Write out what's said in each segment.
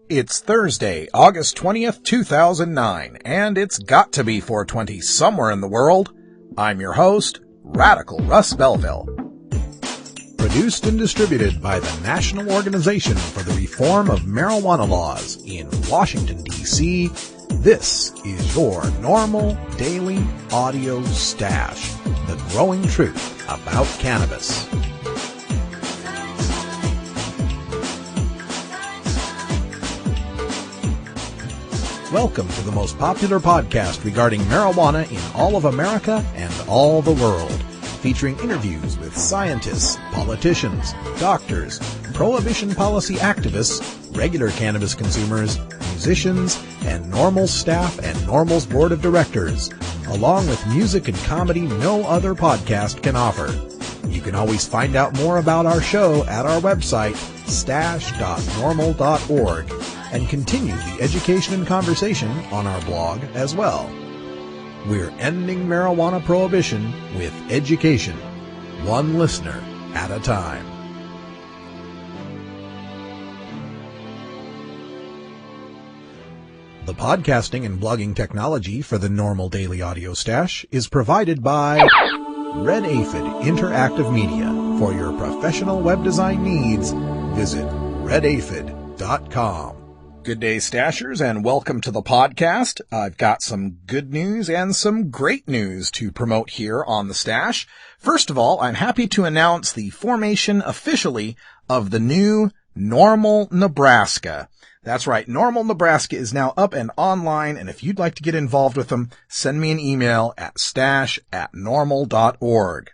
It's Thursday, August 20th, 2009, and it's got to be 420 somewhere in the world. I'm your host, Radical Russ Belville. Produced and distributed by the National Organization for the Reform of Marijuana Laws in Washington, D.C., this is your NORML Daily Audio Stash, the growing truth about cannabis. Welcome to the most popular podcast regarding marijuana in all of America and all the world, featuring interviews with scientists, politicians, doctors, prohibition policy activists, regular cannabis consumers, musicians, and NORML staff and NORML's board of directors, along with music and comedy no other podcast can offer. You can always find out more about our show at our website, stash.normal.org, and continue the education and conversation on our blog as well. We're ending marijuana prohibition with education, one listener at a time. The podcasting and blogging technology for the NORML Daily Audio Stash is provided by Red Aphid Interactive Media. For your professional web design needs, visit redaphid.com. Good day, Stashers, and welcome to the podcast. I've got some good news and some great news to promote here on the Stash. First of all, I'm happy to announce the formation officially of the new NORML Nebraska. That's right, NORML Nebraska is now up and online, and if you'd like to get involved with them, send me an email at stash@normal.org.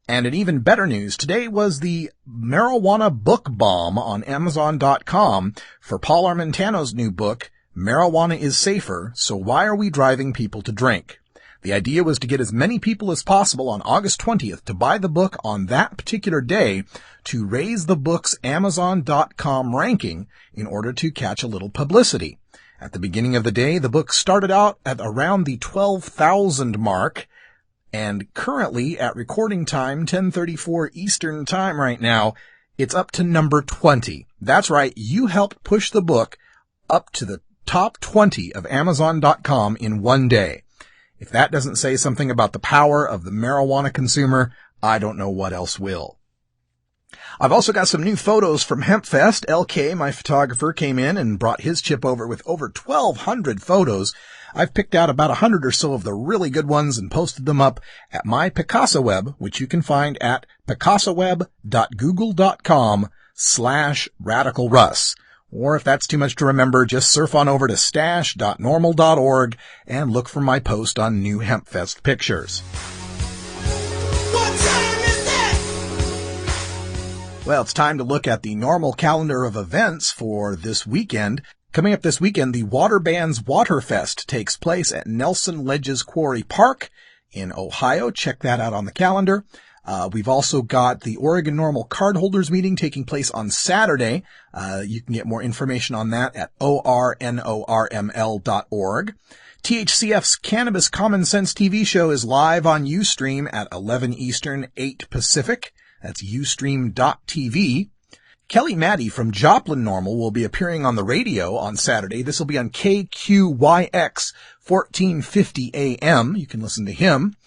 And in even better news, today was the marijuana book bomb on Amazon.com for Paul Armentano's new book, Marijuana is Safer, So Why Are We Driving People to Drink? The idea was to get as many people as possible on August 20th to buy the book on that particular day to raise the book's Amazon.com ranking in order to catch a little publicity. At the beginning of the day, the book started out at around the 12,000 mark, and currently, at recording time, 10:34 Eastern Time right now, it's up to number 20. That's right, you helped push the book up to the top 20 of Amazon.com in one day. If that doesn't say something about the power of the marijuana consumer, I don't know what else will. I've also got some new photos from HempFest. LK, my photographer, came in and brought his chip over with over 1,200 photos. I've picked out about 100 or so of the really good ones and posted them up at my Picasso Web, which you can find at picassoweb.google.com/radicalruss. Or if that's too much to remember, just surf on over to stash.normal.org and look for my post on new HempFest pictures. What time is that? Well, it's time to look at the NORML calendar of events for this weekend. Coming up this weekend, the Waterbands Waterfest takes place at Nelson Ledges Quarry Park in Ohio. Check that out on the calendar. We've also got the Oregon NORML Cardholders Meeting taking place on Saturday. You can get more information on that at ornorml.org. THCF's Cannabis Common Sense TV show is live on Ustream at 11 Eastern, 8 Pacific. That's ustream.tv. Kelly Maddie from Joplin NORML will be appearing on the radio on Saturday. This will be on KQYX 1450 AM. You can listen to him.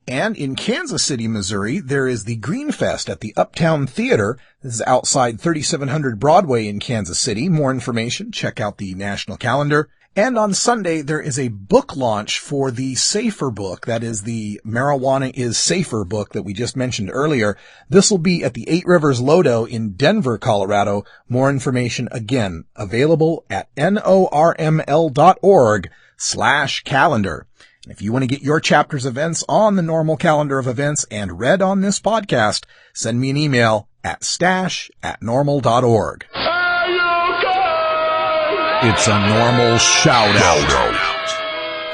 And in Kansas City, Missouri, there is the Green Fest at the Uptown Theater. This is outside 3700 Broadway in Kansas City. More information, check out the national calendar. And on Sunday, there is a book launch for the Safer book. That is the Marijuana is Safer book that we just mentioned earlier. This will be at the Eight Rivers Lodo in Denver, Colorado. More information, again, available at norml.org/calendar. And if you want to get your chapter's events on the NORML calendar of events and read on this podcast, send me an email at stash@normal.org. It's a NORML shout-out.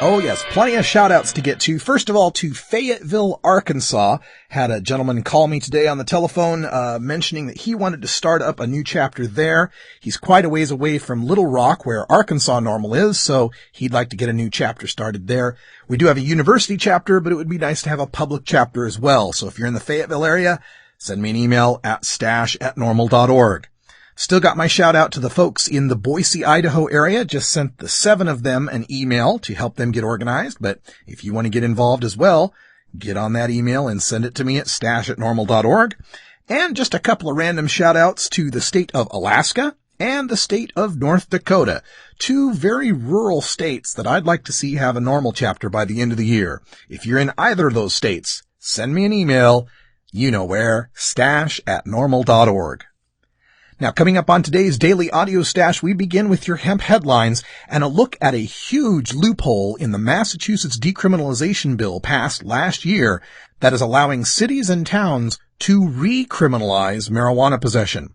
Oh, yes, plenty of shout-outs to get to. First of all, to Fayetteville, Arkansas. Had a gentleman call me today on the telephone mentioning that he wanted to start up a new chapter there. He's quite a ways away from Little Rock, where Arkansas NORML is, so he'd like to get a new chapter started there. We do have a university chapter, but it would be nice to have a public chapter as well. So if you're in the Fayetteville area, send me an email at stash@normal.org. Still got my shout out to the folks in the Boise, Idaho area. Just sent the 7 of them an email to help them get organized. But if you want to get involved as well, get on that email and send it to me at stash@normal.org. And just a couple of random shout outs to the state of Alaska and the state of North Dakota, 2 very rural states that I'd like to see have a NORML chapter by the end of the year. If you're in either of those states, send me an email. You know where, stash@normal.org. Now, coming up on today's Daily Audio Stash, we begin with your hemp headlines and a look at a huge loophole in the Massachusetts decriminalization bill passed last year that is allowing cities and towns to recriminalize marijuana possession.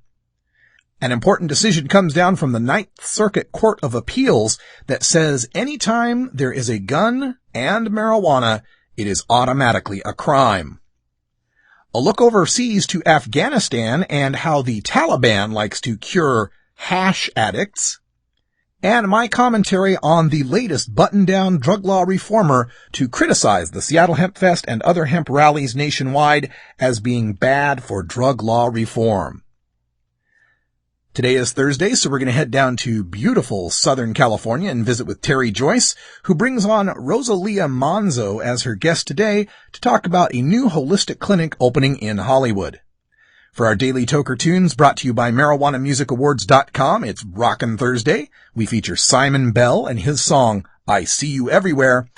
An important decision comes down from the Ninth Circuit Court of Appeals that says anytime there is a gun and marijuana, it is automatically a crime. A look overseas to Afghanistan and how the Taliban likes to cure hash addicts. And my commentary on the latest button-down drug law reformer to criticize the Seattle Hemp Fest and other hemp rallies nationwide as being bad for drug law reform. Today is Thursday, so we're going to head down to beautiful Southern California and visit with Terry Joyce, who brings on Rosalia Manzo as her guest today to talk about a new holistic clinic opening in Hollywood. For our daily Toker Tunes brought to you by MarijuanaMusicAwards.com, it's Rockin' Thursday. We feature Simon Bell and his song, I See You Everywhere.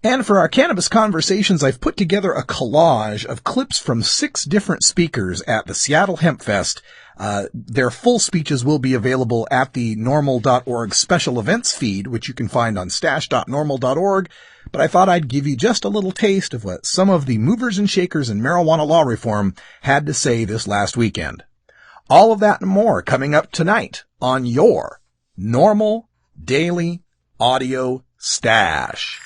And for our cannabis conversations, I've put together a collage of clips from 6 different speakers at the Seattle Hemp Fest. Their full speeches will be available at the NORML.org special events feed, which you can find on stash.normal.org. But I thought I'd give you just a little taste of what some of the movers and shakers in marijuana law reform had to say this last weekend. All of that and more coming up tonight on your NORML Daily Audio Stash.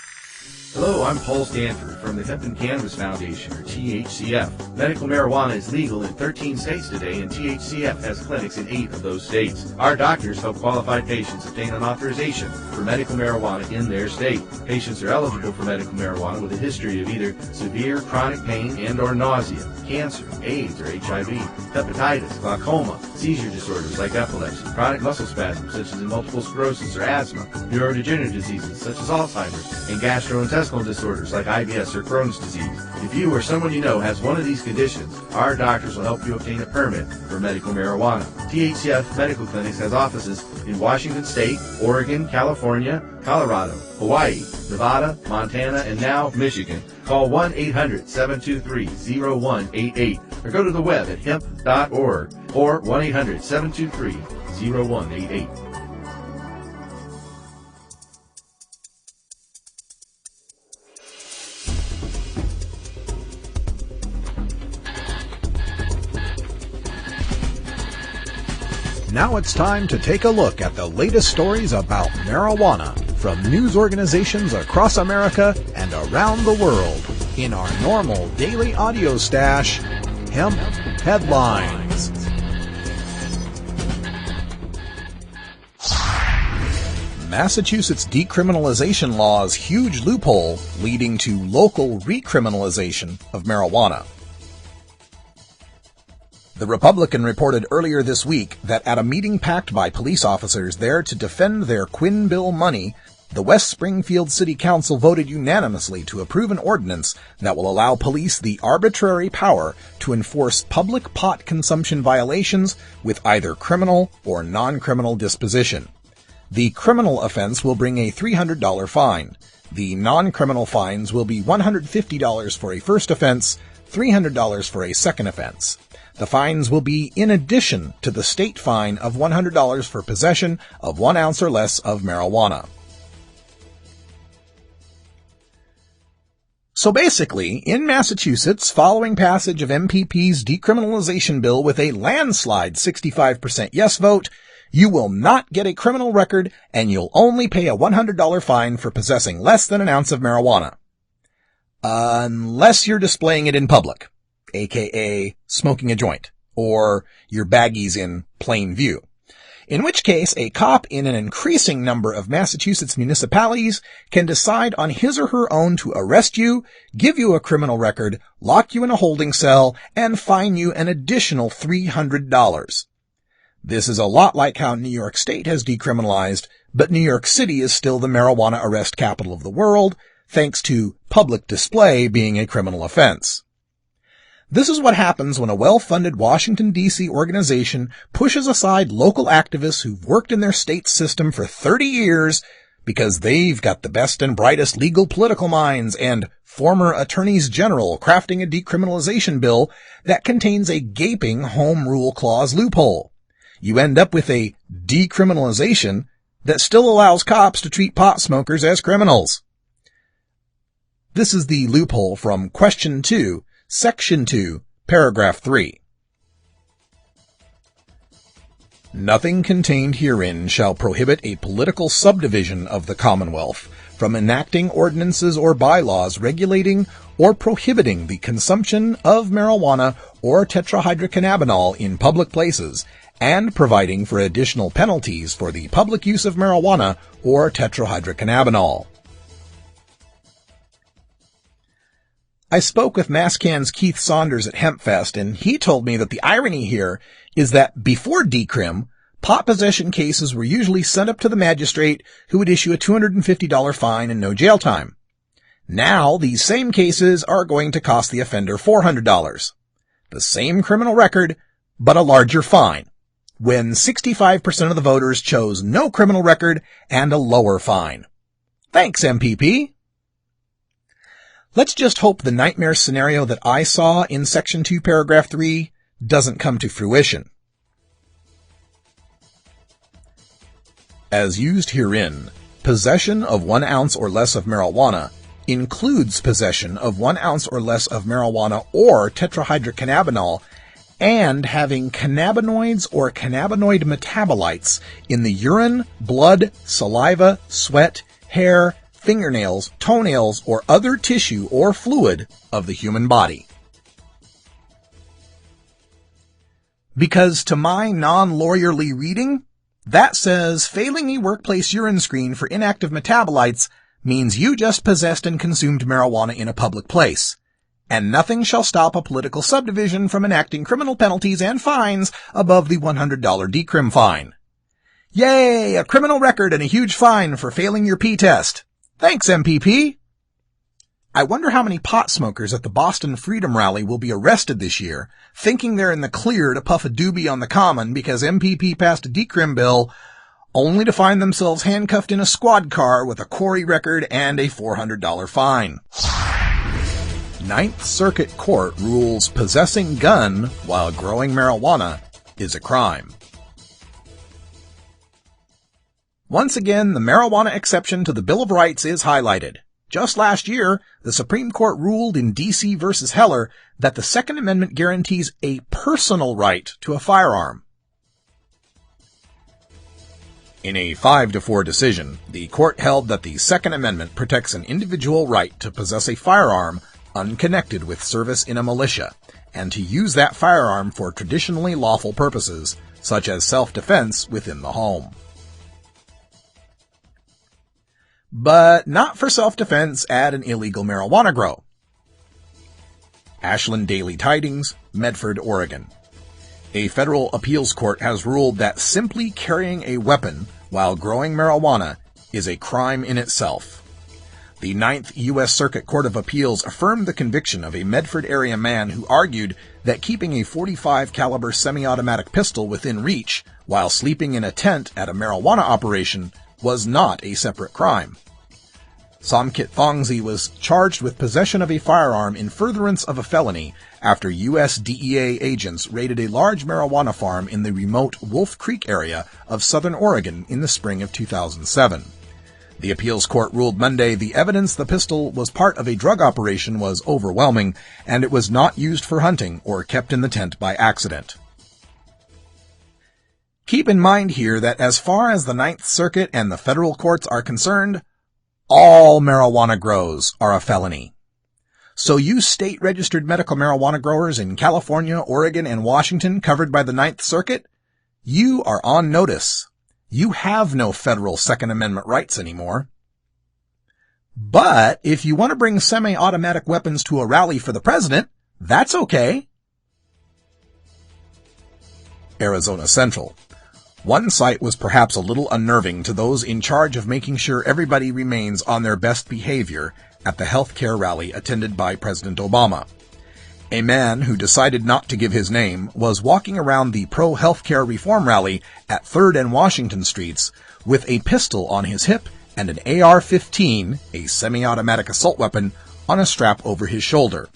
Hello, I'm Paul Stanford from the Hemp and Cannabis Foundation, or THCF. Medical marijuana is legal in 13 states today, and THCF has clinics in 8 of those states. Our doctors help qualified patients obtain an authorization for medical marijuana in their state. Patients are eligible for medical marijuana with a history of either severe chronic pain and or nausea, cancer, AIDS or HIV, hepatitis, glaucoma, seizure disorders like epilepsy, chronic muscle spasms such as in multiple sclerosis or asthma, neurodegenerative diseases such as Alzheimer's, and gastrointestinal disorders like IBS or Crohn's disease. If you or someone you know has one of these conditions, our doctors will help you obtain a permit for medical marijuana. THCF Medical Clinics has offices in Washington State, Oregon, California, Colorado, Hawaii, Nevada, Montana, and now Michigan. Call 1-800-723-0188 or go to the web at hemp.org or 1-800-723-0188. Now it's time to take a look at the latest stories about marijuana from news organizations across America and around the world in our NORML Daily Audio Stash, Hemp Headlines. Massachusetts decriminalization law's huge loophole leading to local recriminalization of marijuana. The Republican reported earlier this week that at a meeting packed by police officers there to defend their Quinn bill money, the West Springfield City Council voted unanimously to approve an ordinance that will allow police the arbitrary power to enforce public pot consumption violations with either criminal or non-criminal disposition. The criminal offense will bring a $300 fine. The non-criminal fines will be $150 for a first offense, $300 for a second offense. The fines will be in addition to the state fine of $100 for possession of 1 ounce or less of marijuana. So basically, in Massachusetts, following passage of MPP's decriminalization bill with a landslide 65% yes vote, you will not get a criminal record and you'll only pay a $100 fine for possessing less than 1 ounce of marijuana. Unless you're displaying it in public, aka smoking a joint, or your baggies in plain view. In which case, a cop in an increasing number of Massachusetts municipalities can decide on his or her own to arrest you, give you a criminal record, lock you in a holding cell, and fine you an additional $300. This is a lot like how New York State has decriminalized, but New York City is still the marijuana arrest capital of the world, thanks to public display being a criminal offense. This is what happens when a well-funded Washington, D.C. organization pushes aside local activists who've worked in their state's system for 30 years because they've got the best and brightest legal political minds and former attorneys general crafting a decriminalization bill that contains a gaping home rule clause loophole. You end up with a decriminalization that still allows cops to treat pot smokers as criminals. This is the loophole from Question 2, Section 2, Paragraph 3. Nothing contained herein shall prohibit a political subdivision of the Commonwealth from enacting ordinances or bylaws regulating or prohibiting the consumption of marijuana or tetrahydrocannabinol in public places, and providing for additional penalties for the public use of marijuana or tetrahydrocannabinol. I spoke with MassCan's Keith Saunders at HempFest, and he told me that the irony here is that before decrim, pot possession cases were usually sent up to the magistrate who would issue a $250 fine and no jail time. Now, these same cases are going to cost the offender $400. The same criminal record, but a larger fine, when 65% of the voters chose no criminal record and a lower fine. Thanks, MPP. Let's just hope the nightmare scenario that I saw in Section 2, Paragraph 3 doesn't come to fruition. As used herein, possession of 1 ounce or less of marijuana includes possession of 1 ounce or less of marijuana or tetrahydrocannabinol and having cannabinoids or cannabinoid metabolites in the urine, blood, saliva, sweat, hair, fingernails, toenails, or other tissue or fluid of the human body. Because to my non-lawyerly reading, that says failing a workplace urine screen for inactive metabolites means you just possessed and consumed marijuana in a public place, and nothing shall stop a political subdivision from enacting criminal penalties and fines above the $100 decrim fine. Yay! A criminal record and a huge fine for failing your P-test. Thanks, MPP. I wonder how many pot smokers at the Boston Freedom Rally will be arrested this year, thinking they're in the clear to puff a doobie on the common because MPP passed a decrim bill, only to find themselves handcuffed in a squad car with a Corey record and a $400 fine. Ninth Circuit Court rules possessing gun while growing marijuana is a crime. Once again, the marijuana exception to the Bill of Rights is highlighted. Just last year, the Supreme Court ruled in D.C. versus Heller that the Second Amendment guarantees a personal right to a firearm. In a 5-4 decision, the court held that the Second Amendment protects an individual right to possess a firearm unconnected with service in a militia, and to use that firearm for traditionally lawful purposes, such as self-defense within the home. But not for self-defense at an illegal marijuana grow. Ashland Daily Tidings, Medford, Oregon. A federal appeals court has ruled that simply carrying a weapon while growing marijuana is a crime in itself. The Ninth U.S. Circuit Court of Appeals affirmed the conviction of a Medford area man who argued that keeping a .45 caliber semi-automatic pistol within reach while sleeping in a tent at a marijuana operation was not a separate crime. Somkit Thongzi was charged with possession of a firearm in furtherance of a felony after U.S. DEA agents raided a large marijuana farm in the remote Wolf Creek area of southern Oregon in the spring of 2007. The appeals court ruled Monday the evidence the pistol was part of a drug operation was overwhelming, and it was not used for hunting or kept in the tent by accident. Keep in mind here that as far as the Ninth Circuit and the federal courts are concerned, all marijuana grows are a felony. So you state-registered medical marijuana growers in California, Oregon, and Washington covered by the Ninth Circuit, you are on notice. You have no federal Second Amendment rights anymore. But if you want to bring semi-automatic weapons to a rally for the president, that's okay. Arizona Central. One site was perhaps a little unnerving to those in charge of making sure everybody remains on their best behavior at the healthcare rally attended by President Obama. A man who decided not to give his name was walking around the pro-healthcare reform rally at 3rd and Washington Streets with a pistol on his hip and an AR-15, a semi-automatic assault weapon, on a strap over his shoulder.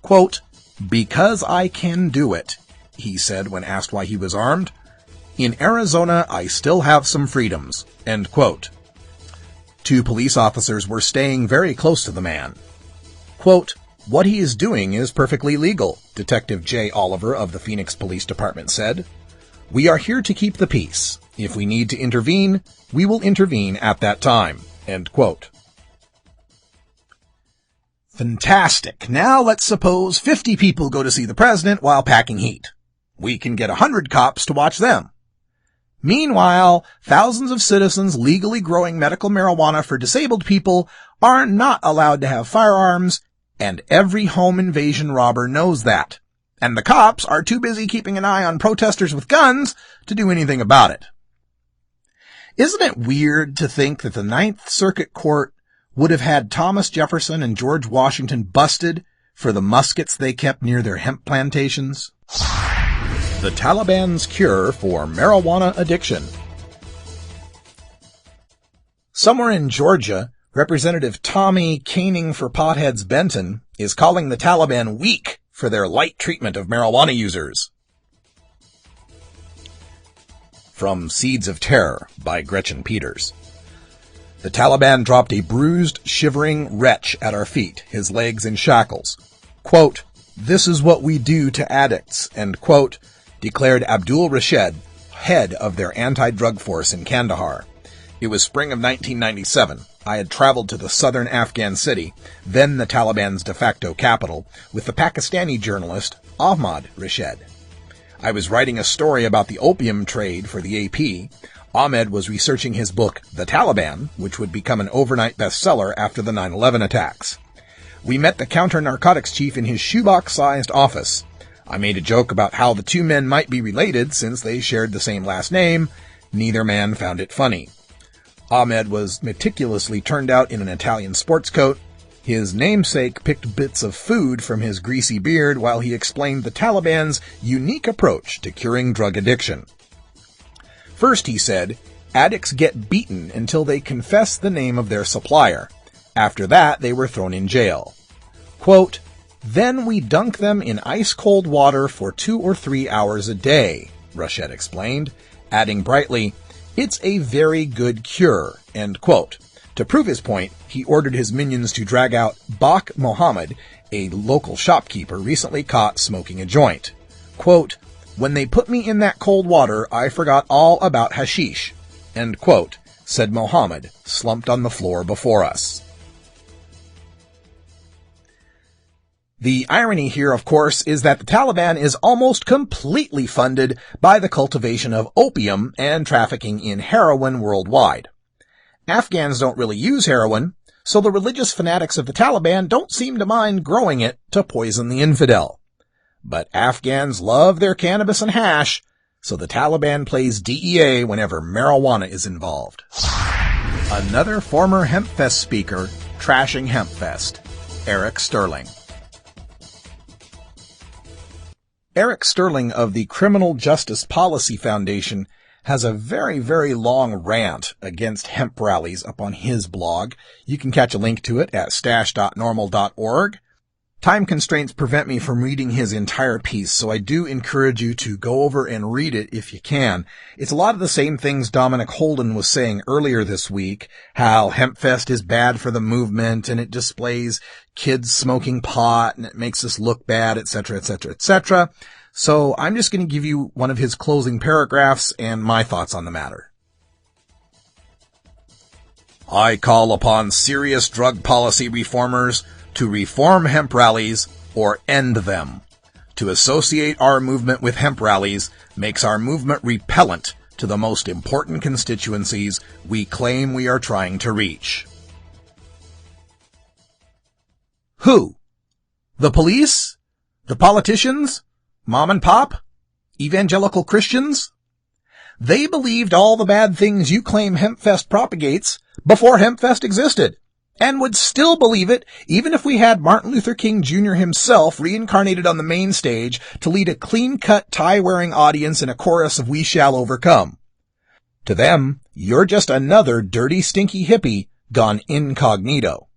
Quote, "Because I can do it," he said when asked why he was armed. "In Arizona, I still have some freedoms." End quote. 2 police officers were staying very close to the man. Quote, "What he is doing is perfectly legal," Detective Jay Oliver of the Phoenix Police Department said. "We are here to keep the peace. If we need to intervene, we will intervene at that time." End quote. Fantastic. Now let's suppose 50 people go to see the president while packing heat. We can get 100 cops to watch them. Meanwhile, thousands of citizens legally growing medical marijuana for disabled people are not allowed to have firearms, and every home invasion robber knows that. And the cops are too busy keeping an eye on protesters with guns to do anything about it. Isn't it weird to think that the Ninth Circuit Court would have had Thomas Jefferson and George Washington busted for the muskets they kept near their hemp plantations? The Taliban's cure for marijuana addiction. Somewhere in Georgia, Representative Tommy Caning for Potheads Benton is calling the Taliban weak for their light treatment of marijuana users. From Seeds of Terror by Gretchen Peters. The Taliban dropped a bruised, shivering wretch at our feet, his legs in shackles. Quote, "This is what we do to addicts," end quote, declared Abdul Rashed, head of their anti-drug force in Kandahar. It was spring of 1997. I had traveled to the southern Afghan city, then the Taliban's de facto capital, with the Pakistani journalist Ahmad Rashed. I was writing a story about the opium trade for the AP. Ahmed was researching his book, The Taliban, which would become an overnight bestseller after the 9/11 attacks. We met the counter-narcotics chief in his shoebox-sized office. I made a joke about how the 2 men might be related since they shared the same last name. Neither man found it funny. Ahmed was meticulously turned out in an Italian sports coat. His namesake picked bits of food from his greasy beard while he explained the Taliban's unique approach to curing drug addiction. First, he said, addicts get beaten until they confess the name of their supplier. After that, they were thrown in jail. Quote, "Then we dunk them in ice-cold water for 2 or 3 hours a day," Rashed explained, adding brightly, "It's a very good cure," end quote. To prove his point, he ordered his minions to drag out Bak Mohammed, a local shopkeeper recently caught smoking a joint. Quote, "When they put me in that cold water, I forgot all about hashish," end quote, said Mohammed, slumped on the floor before us. The irony here, of course, is that the Taliban is almost completely funded by the cultivation of opium and trafficking in heroin worldwide. Afghans don't really use heroin, so the religious fanatics of the Taliban don't seem to mind growing it to poison the infidel. But Afghans love their cannabis and hash, so the Taliban plays DEA whenever marijuana is involved. Another former HempFest speaker trashing HempFest, Eric Sterling. Eric Sterling of the Criminal Justice Policy Foundation has a very, very long rant against hemp rallies up on his blog. You can catch a link to it at stash.normal.org. Time constraints prevent me from reading his entire piece, so I do encourage you to go over and read it if you can. It's a lot of the same things Dominic Holden was saying earlier this week, how HempFest is bad for the movement and it displays kids smoking pot and it makes us look bad, etc., etc., etc. So I'm just going to give you one of his closing paragraphs and my thoughts on the matter. I call upon serious drug policy reformers to reform hemp rallies or end them. To associate our movement with hemp rallies makes our movement repellent to the most important constituencies we claim we are trying to reach. Who? The police? The politicians? Mom and pop? Evangelical Christians? They believed all the bad things you claim HempFest propagates before HempFest existed, and would still believe it even if we had Martin Luther King Jr. himself reincarnated on the main stage to lead a clean-cut, tie-wearing audience in a chorus of We Shall Overcome. To them, you're just another dirty, stinky hippie gone incognito.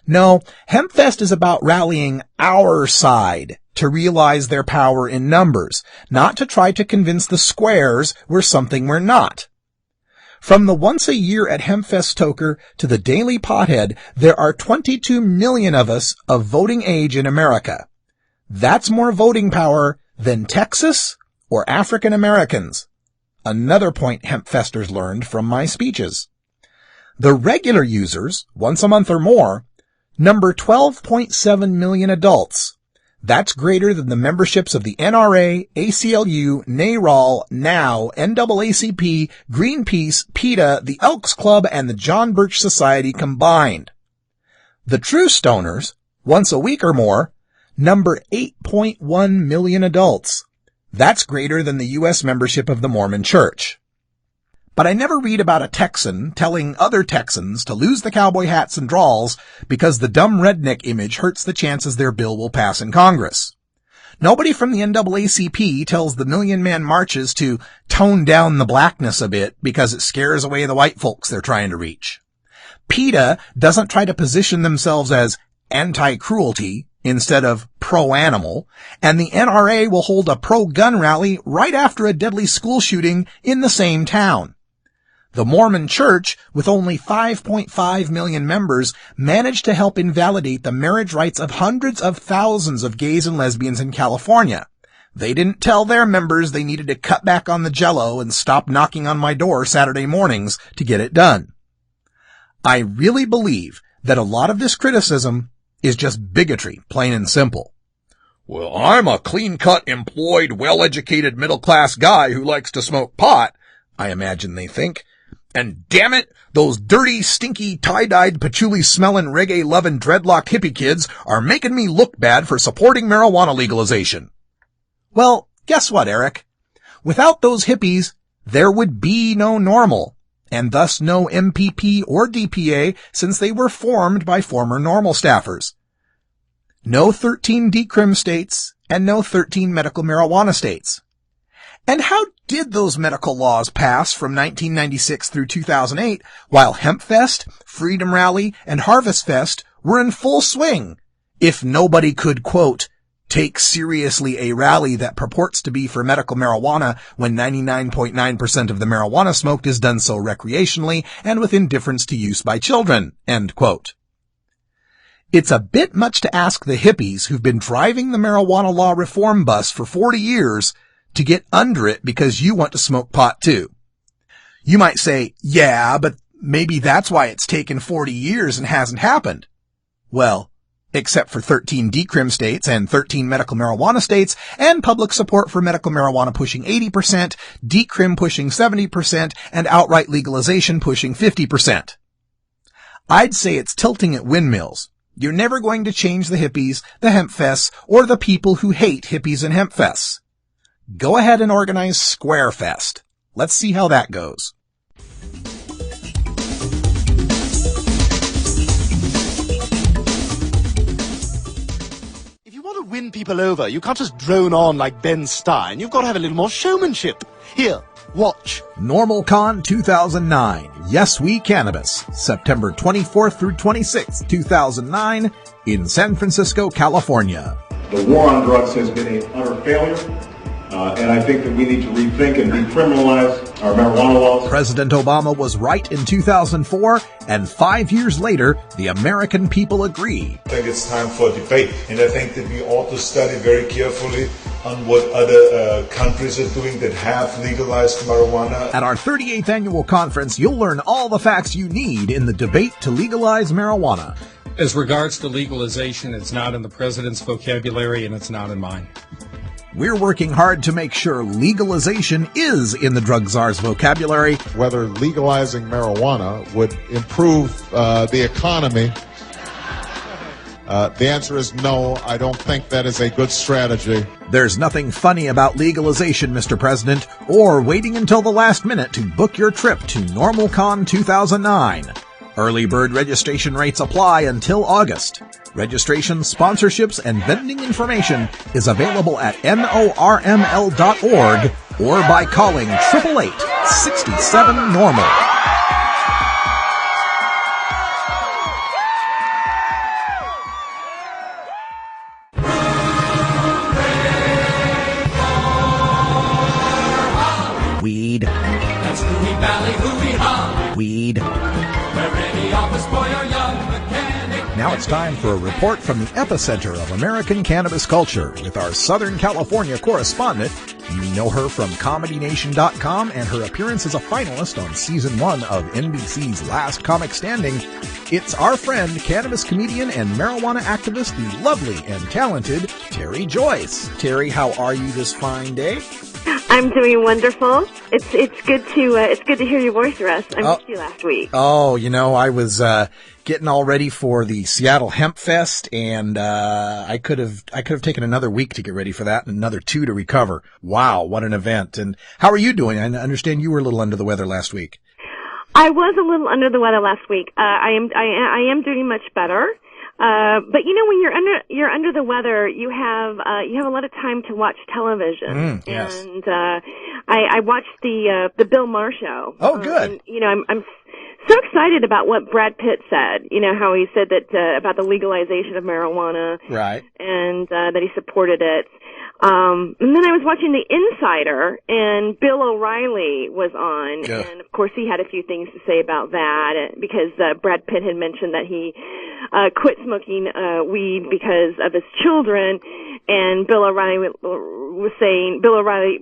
No, HempFest is about rallying our side to realize their power in numbers, not to try to convince the squares we're something we're not. From the once a year at HempFest toker to the daily pothead, there are 22 million of us of voting age in America. That's more voting power than Texas or African Americans. Another point HempFesters learned from my speeches. The regular users, once a month or more, number 12.7 million adults. That's greater than the memberships of the NRA, ACLU, NARAL, NOW, NAACP, Greenpeace, PETA, the Elks Club, and the John Birch Society combined. The true stoners, once a week or more, number 8.1 million adults. That's greater than the U.S. membership of the Mormon Church. But I never read about a Texan telling other Texans to lose the cowboy hats and drawls because the dumb redneck image hurts the chances their bill will pass in Congress. Nobody from the NAACP tells the million-man marches to tone down the blackness a bit because it scares away the white folks they're trying to reach. PETA doesn't try to position themselves as anti-cruelty instead of pro-animal, and the NRA will hold a pro-gun rally right after a deadly school shooting in the same town. The Mormon Church, with only 5.5 million members, managed to help invalidate the marriage rights of hundreds of thousands of gays and lesbians in California. They didn't tell their members they needed to cut back on the Jell-O and stop knocking on my door Saturday mornings to get it done. I really believe that a lot of this criticism is just bigotry, plain and simple. Well, I'm a clean-cut, employed, well-educated, middle-class guy who likes to smoke pot, I imagine they think. And damn it, those dirty, stinky, tie-dyed, patchouli-smelling, reggae-loving, dreadlocked hippie kids are making me look bad for supporting marijuana legalization. Well, guess what, Eric? Without those hippies, there would be no NORML, and thus no MPP or DPA since they were formed by former NORML staffers. No 13 decrim states, and no 13 medical marijuana states. And how did those medical laws pass from 1996 through 2008 while HempFest, Freedom Rally, and Harvest Fest were in full swing, if nobody could, quote, take seriously a rally that purports to be for medical marijuana when 99.9% of the marijuana smoked is done so recreationally and with indifference to use by children, end quote. It's a bit much to ask the hippies who've been driving the marijuana law reform bus for 40 years to get under it because you want to smoke pot too. You might say, yeah, but maybe that's why it's taken 40 years and hasn't happened. Well, except for 13 decrim states and 13 medical marijuana states and public support for medical marijuana pushing 80%, decrim pushing 70%, and outright legalization pushing 50%. I'd say it's tilting at windmills. You're never going to change the hippies, the hempfests, or the people who hate hippies and hempfests. Go ahead and organize Squarefest. Let's see how that goes. If you want to win people over, you can't just drone on like Ben Stein. You've got to have a little more showmanship. Here, watch. NORMLCon 2009. Yes, We Cannabis. September 24th through 26th, 2009 in San Francisco, California. The war on drugs has been an utter failure. And I think that we need to rethink and decriminalize our marijuana laws. President Obama was right in 2004, and 5 years later, the American people agree. I think it's time for debate, and I think that we ought to study very carefully on what other countries are doing that have legalized marijuana. At our 38th annual conference, you'll learn all the facts you need in the debate to legalize marijuana. As regards to legalization, it's not in the president's vocabulary, and it's not in mine. We're working hard to make sure legalization is in the drug czar's vocabulary. Whether legalizing marijuana would improve the economy The answer is no. I don't think that is a good strategy. There's nothing funny about legalization, Mr. President, or waiting until the last minute to book your trip to NORMLCon 2009. Early bird registration rates apply until August. Registration, sponsorships, and vending information is available at norml.org or by calling 888-67-NORML. Weed. That's Hooey Valley, hooey-ha. Weed. Where any office boy or young mechanic. Now it's time for a report from the epicenter of American cannabis culture with our Southern California correspondent. You know her from ComedyNation.com and her appearance as a finalist on Season 1 of NBC's Last Comic Standing. It's our friend, cannabis comedian and marijuana activist, the lovely and talented Terry Joyce. Terry, how are you this fine day? I'm doing wonderful. It's good to hear your voice, Russ. I missed you last week. Oh, I was getting all ready for the Seattle Hemp Fest, and I could have taken another week to get ready for that and another 2 to recover. Wow, what an event. And how are you doing? I understand you were a little under the weather last week. I was a little under the weather last week. I am doing much better. But when you're under the weather, you have a lot of time to watch television. Yes. And I watched the Bill Maher show. Oh, good. And I'm so excited about what Brad Pitt said. How he said that about the legalization of marijuana. Right. And that he supported it. And then I was watching The Insider, and Bill O'Reilly was on, and of course he had a few things to say about that, because Brad Pitt had mentioned that he quit smoking weed because of his children, and Bill O'Reilly was saying, Bill O'Reilly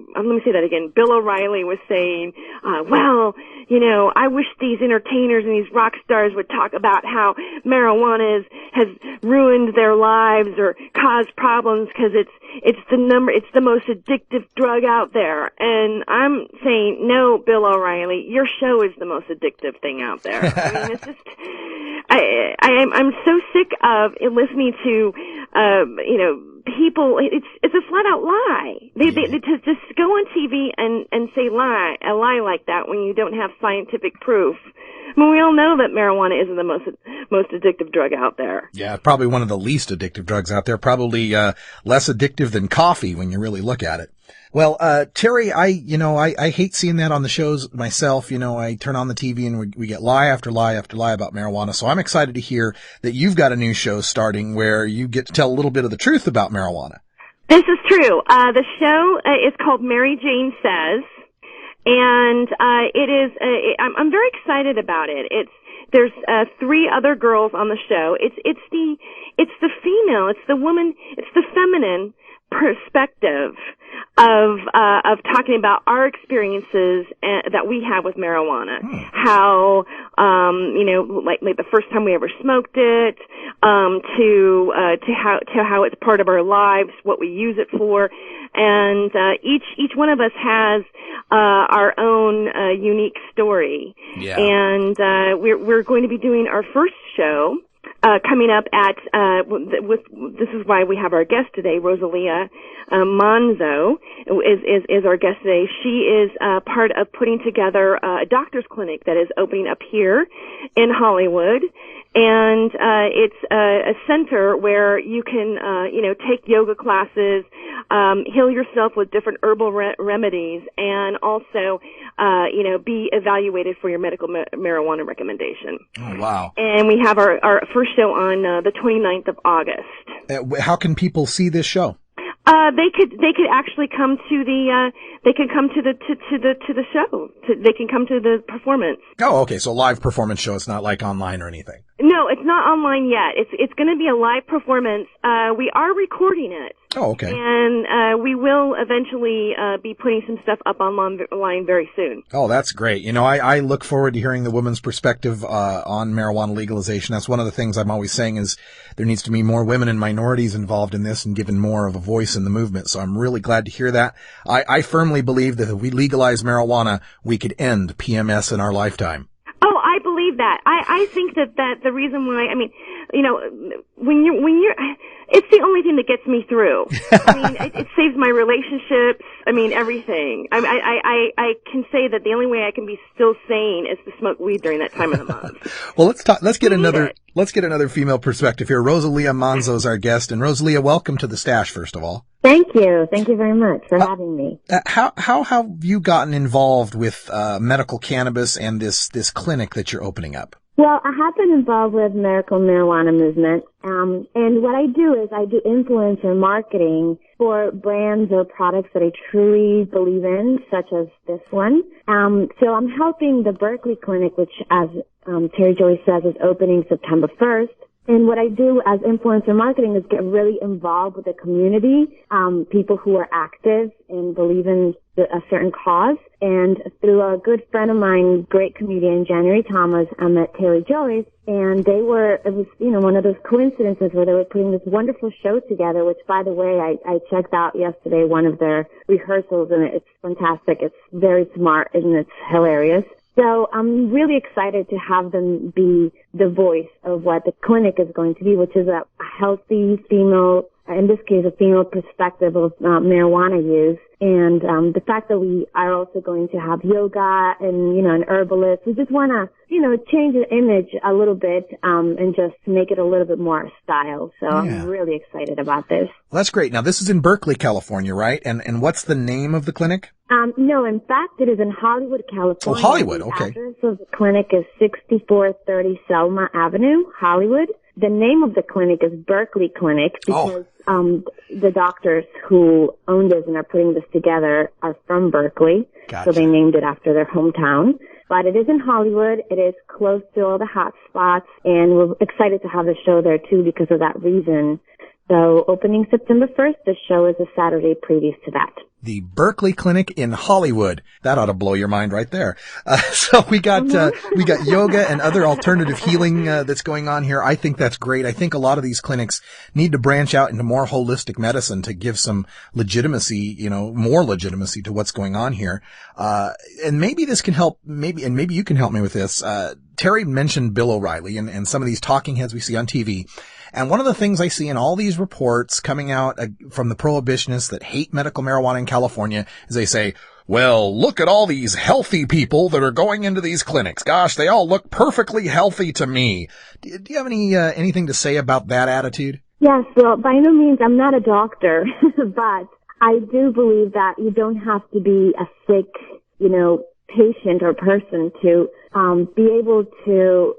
was saying, I wish these entertainers and these rock stars would talk about how marijuana has ruined their lives or caused problems, because it's the most addictive drug out there. And I'm saying, no, Bill O'Reilly, your show is the most addictive thing out there. I mean, it's just, I'm so sick of listening to, people. It's a flat out lie. They to just go on TV and say a lie like that when you don't have scientific proof. I mean, we all know that marijuana isn't the most addictive drug out there. Yeah, probably one of the least addictive drugs out there. Probably less addictive than coffee when you really look at it. Well, Terry, I hate seeing that on the shows myself. I turn on the TV and we get lie after lie after lie about marijuana. So I'm excited to hear that you've got a new show starting where you get to tell a little bit of the truth about marijuana. This is true. The show is called Mary Jane Says. And it is. I'm very excited about it. There's 3 other girls on the show. It's the female. It's the woman. It's the feminine perspective of talking about our experiences that we have with marijuana. How like the first time we ever smoked it, to how it's part of our lives, what we use it for, and each one of us has our own unique story. Yeah. And we're going to be doing our first show coming up at this is why we have our guest today. Rosalia Manzo is our guest today. She is part of putting together a doctor's clinic that is opening up here in Hollywood. And it's a center where you can take yoga classes, heal yourself with different herbal remedies, and also be evaluated for your medical marijuana recommendation. Oh, wow. And we have our first show on the 29th of August. How can people see this show? They could actually come to the show. They can come to the performance. Oh, okay. So live performance show. It's not like online or anything. No, it's not online yet. It's going to be a live performance. We are recording it. Oh, okay. And we will eventually be putting some stuff up online very soon. Oh, that's great. I look forward to hearing the woman's perspective on marijuana legalization. That's one of the things I'm always saying is there needs to be more women and minorities involved in this and given more of a voice in the movement. So I'm really glad to hear that. I firmly believe that if we legalize marijuana, we could end PMS in our lifetime. Oh, I believe that. I think that the reason why, when you're, it's the only thing that gets me through. I mean, it saves my relationships. I mean, everything. I can say that the only way I can be still sane is to smoke weed during that time of the month. Well, let's get another female perspective here. Rosalia Manzo is our guest, and Rosalia, welcome to the Stash, first of all. Thank you. Thank you very much for having me. How have you gotten involved with medical cannabis and this clinic that you're opening up? Well, I have been involved with medical marijuana movement, and what I do is I do influencer marketing for brands or products that I truly believe in, such as this one. So I'm helping the Berkeley Clinic, which, as Terry Joy says, is opening September 1st. And what I do as influencer marketing is get really involved with the community, people who are active and believe in a certain cause. And through a good friend of mine, great comedian, January Thomas, I met Terry Joyce, and it was, one of those coincidences where they were putting this wonderful show together, which, by the way, I checked out yesterday, one of their rehearsals, and it's fantastic. It's very smart, and it's hilarious. So I'm really excited to have them be the voice of what the clinic is going to be, which is a healthy female, in this case, a female perspective of marijuana use. And the fact that we are also going to have yoga and, an herbalist. We just want to, change the image a little bit and just make it a little bit more style. So I'm really excited about this. Well, that's great. Now, this is in Berkeley, California, right? And what's the name of the clinic? No, in fact, it is in Hollywood, California. Oh, Hollywood, okay. The address of the clinic is 6430 Selma Avenue, Hollywood. The name of the clinic is Berkeley Clinic because the doctors who own this and are putting this together are from Berkeley. Gotcha. So they named it after their hometown. But it is in Hollywood. It is close to all the hot spots, and we're excited to have the show there, too, because of that reason. So opening September 1st, the show is a Saturday previous to that. The Berkeley Clinic in Hollywood. That ought to blow your mind right there. So we got yoga and other alternative healing that's going on here. I think that's great. I think a lot of these clinics need to branch out into more holistic medicine to give some legitimacy, more legitimacy to what's going on here. And maybe this can help, maybe you can help me with this. Terry mentioned Bill O'Reilly and some of these talking heads we see on TV. And one of the things I see in all these reports coming out from the prohibitionists that hate medical marijuana in California is they say, well, look at all these healthy people that are going into these clinics. Gosh, they all look perfectly healthy to me. Do you have anything to say about that attitude? Yes, well, by no means, I'm not a doctor, but I do believe that you don't have to be a sick, patient or person to be able to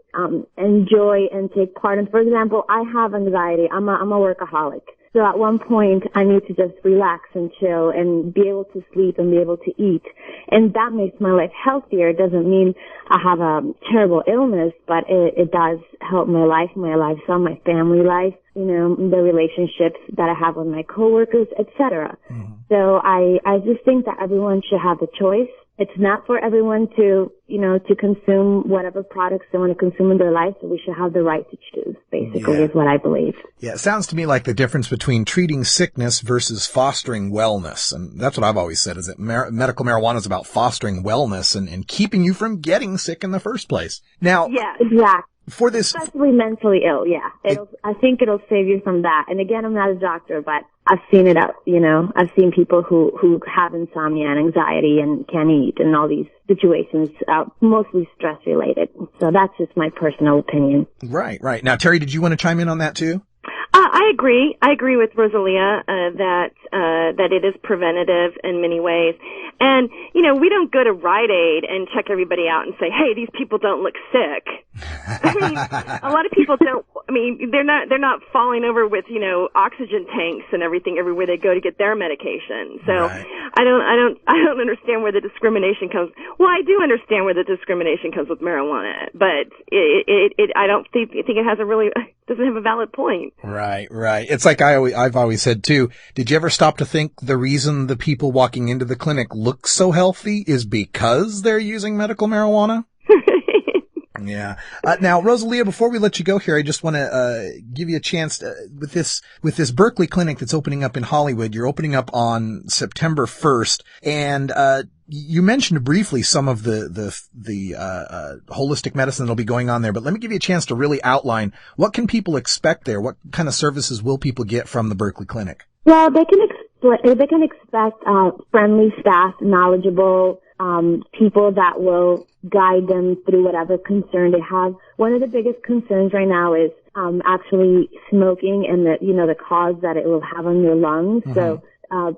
enjoy and take part in. For example, I have anxiety. I'm a workaholic. So at one point, I need to just relax and chill and be able to sleep and be able to eat. And that makes my life healthier. It doesn't mean I have a terrible illness, but it does help my lifestyle, my family life, the relationships that I have with my coworkers, etc. Mm-hmm. So I just think that everyone should have the choice. It's not for everyone to consume whatever products they want to consume in their life, so we should have the right to choose, basically, is what I believe. Yeah, it sounds to me like the difference between treating sickness versus fostering wellness. And that's what I've always said, is that medical marijuana is about fostering wellness and keeping you from getting sick in the first place. Now, yeah, exactly. For this, especially mentally ill, I think it'll save you from that. And again, I'm not a doctor, but I've seen it out, I've seen people who have insomnia and anxiety and can't eat and all these situations, mostly stress related. So that's just my personal opinion. Right. Now, Terry, did you want to chime in on that too? I agree. I agree with Rosalia that it is preventative in many ways. And, we don't go to Rite Aid and check everybody out and say, hey, these people don't look sick. I mean, a lot of people don't, they're not falling over with, oxygen tanks and everything everywhere they go to get their medication. So right. I don't understand where the discrimination comes. Well, I do understand where the discrimination comes with marijuana, but I don't think it has doesn't have a valid point. Right. It's like I've always said too. Did you ever stop to think the reason the people walking into the clinic look so healthy is because they're using medical marijuana? Yeah. Now, Rosalia, before we let you go here, I just want to give you a chance with this Berkeley clinic that's opening up in Hollywood. You're opening up on September 1st, and You mentioned briefly some of the holistic medicine that'll be going on there, but let me give you a chance to really outline what can people expect there? What kind of services will people get from the Berkeley Clinic? Well, they can expect friendly staff, knowledgeable people that will guide them through whatever concern they have. One of the biggest concerns right now is actually smoking and the cause that it will have on your lungs. Mm-hmm. So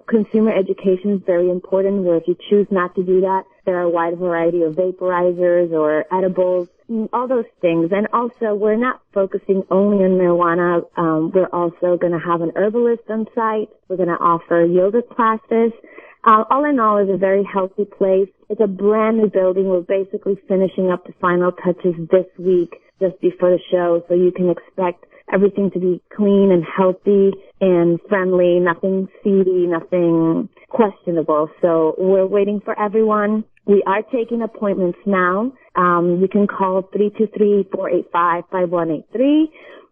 consumer education is very important, where if you choose not to do that, there are a wide variety of vaporizers or edibles, all those things. And also, we're not focusing only on marijuana. We're also going to have an herbalist on site. We're going to offer yoga classes. All in all, it's a very healthy place. It's a brand new building. We're basically finishing up the final touches this week, just before the show, so you can expect everything to be clean and healthy and friendly, nothing seedy, nothing questionable. So we're waiting for everyone. We are taking appointments now. You can call 323-485-5183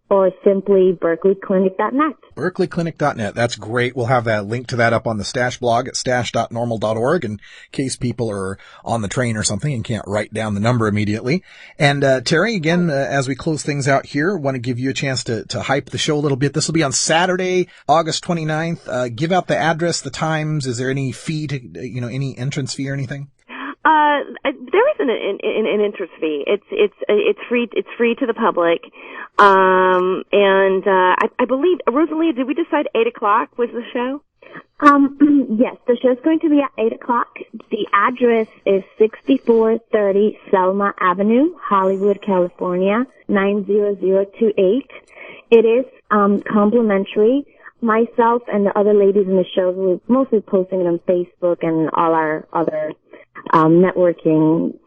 or simply berkeleyclinic.net. berkeleyclinic.net. That's great. We'll have that link to that up on the Stash blog at stash.normal.org in case people are on the train or something and can't write down the number immediately. And Terry, again, as we close things out here, want to give you a chance to hype the show a little bit. This will be on Saturday, August 29th. Give out the address, the times. Is there any fee to, any entrance fee or anything? There isn't an entrance fee. It's free. It's free to the public. I believe, Rosalia, did we decide 8:00 was the show? Yes, the show's going to be at 8:00. The address is 6430 Selma Avenue, Hollywood, California, 90028. It is, complimentary. Myself and the other ladies in the show, we're mostly posting it on Facebook and all our other networking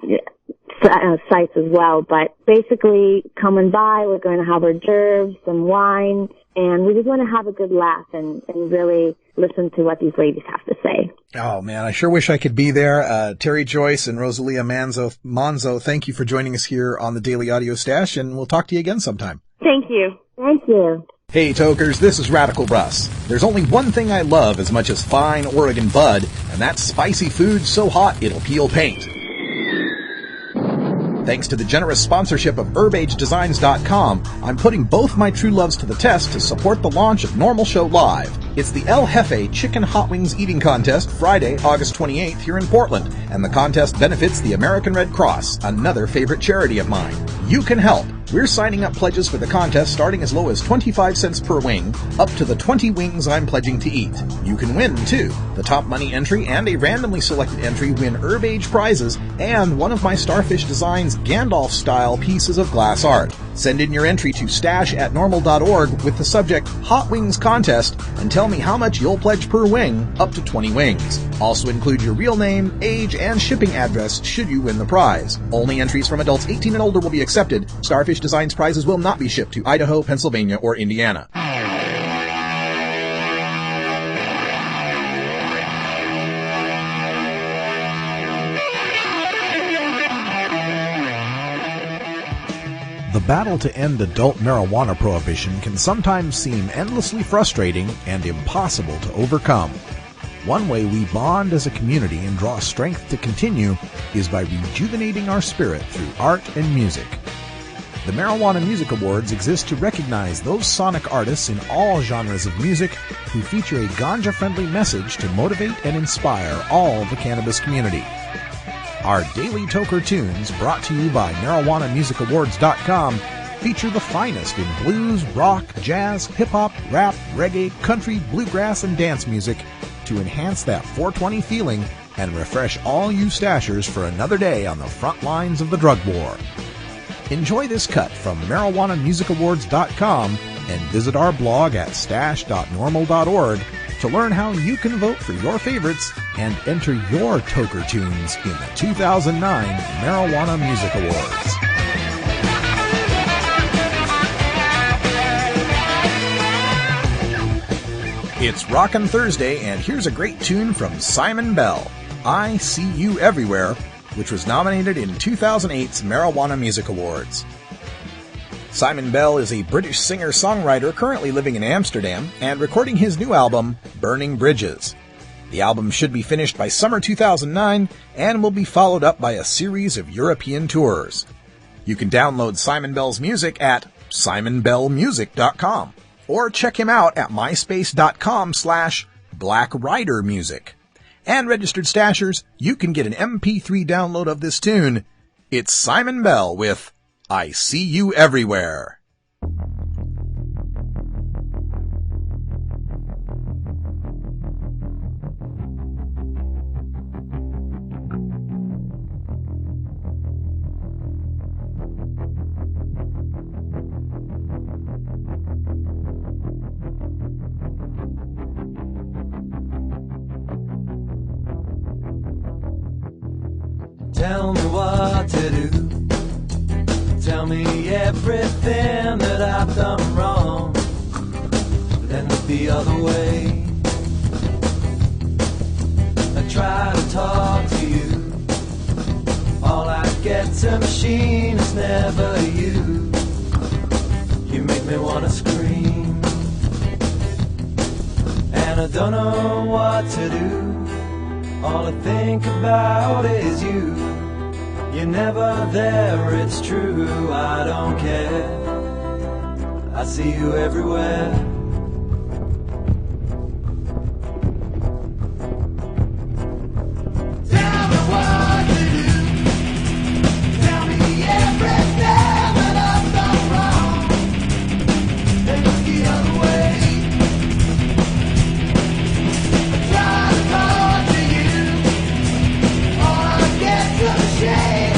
sites as well. But basically, come and by. We're going to have hors d'oeuvres, some wine, and we just want to have a good laugh and really listen to what these ladies have to say. Oh, man, I sure wish I could be there. Terry Joyce and Rosalia Manzo, thank you for joining us here on the Daily Audio Stash, and we'll talk to you again sometime. Thank you. Thank you. Hey, Tokers, this is Radical Russ. There's only one thing I love as much as fine Oregon bud, and that's spicy food so hot it'll peel paint. Thanks to the generous sponsorship of HerbageDesigns.com, I'm putting both my true loves to the test to support the launch of NORML Show Live. It's the El Jefe Chicken Hot Wings Eating Contest Friday, August 28th here in Portland, and the contest benefits the American Red Cross, another favorite charity of mine. You can help. We're signing up pledges for the contest starting as low as 25 cents per wing, up to the 20 wings I'm pledging to eat. You can win, too. The top money entry and a randomly selected entry win Herbage prizes and one of my Starfish Designs Gandalf-style pieces of glass art. Send in your entry to stash@normal.org with the subject Hot Wings Contest and tell me how much you'll pledge per wing, up to 20 wings. Also include your real name, age, and shipping address should you win the prize. Only entries from adults 18 and older will be accepted. Starfish Designs prizes will not be shipped to Idaho, Pennsylvania, or Indiana. The battle to end adult marijuana prohibition can sometimes seem endlessly frustrating and impossible to overcome. One way we bond as a community and draw strength to continue is by rejuvenating our spirit through art and music. The Marijuana Music Awards exist to recognize those sonic artists in all genres of music who feature a ganja-friendly message to motivate and inspire all the cannabis community. Our daily Toker tunes, brought to you by MarijuanaMusicAwards.com, feature the finest in blues, rock, jazz, hip-hop, rap, reggae, country, bluegrass, and dance music to enhance that 420 feeling and refresh all you stashers for another day on the front lines of the drug war. Enjoy this cut from MarijuanaMusicAwards.com and visit our blog at stash.normal.org to learn how you can vote for your favorites and enter your Toker tunes in the 2009 Marijuana Music Awards. It's Rockin' Thursday, and here's a great tune from Simon Bell, I See You Everywhere, which was nominated in 2008's Marijuana Music Awards. Simon Bell is a British singer-songwriter currently living in Amsterdam and recording his new album, Burning Bridges. The album should be finished by summer 2009 and will be followed up by a series of European tours. You can download Simon Bell's music at simonbellmusic.com or check him out at myspace.com/BlackRiderMusic. And registered stashers, you can get an MP3 download of this tune. It's Simon Bell with I See You Everywhere. Tell me what to do. Tell me everything that I've done wrong. Then look the other way. I try to talk to you. All I get's a machine, it's never you. You make me wanna scream. And I don't know what to do. All I think about is you. You're never there, it's true, I don't care. I see you everywhere. Tell me what to do. Tell me everything that I've done wrong. Then look the other way. I try to talk to you. All I get's a shame.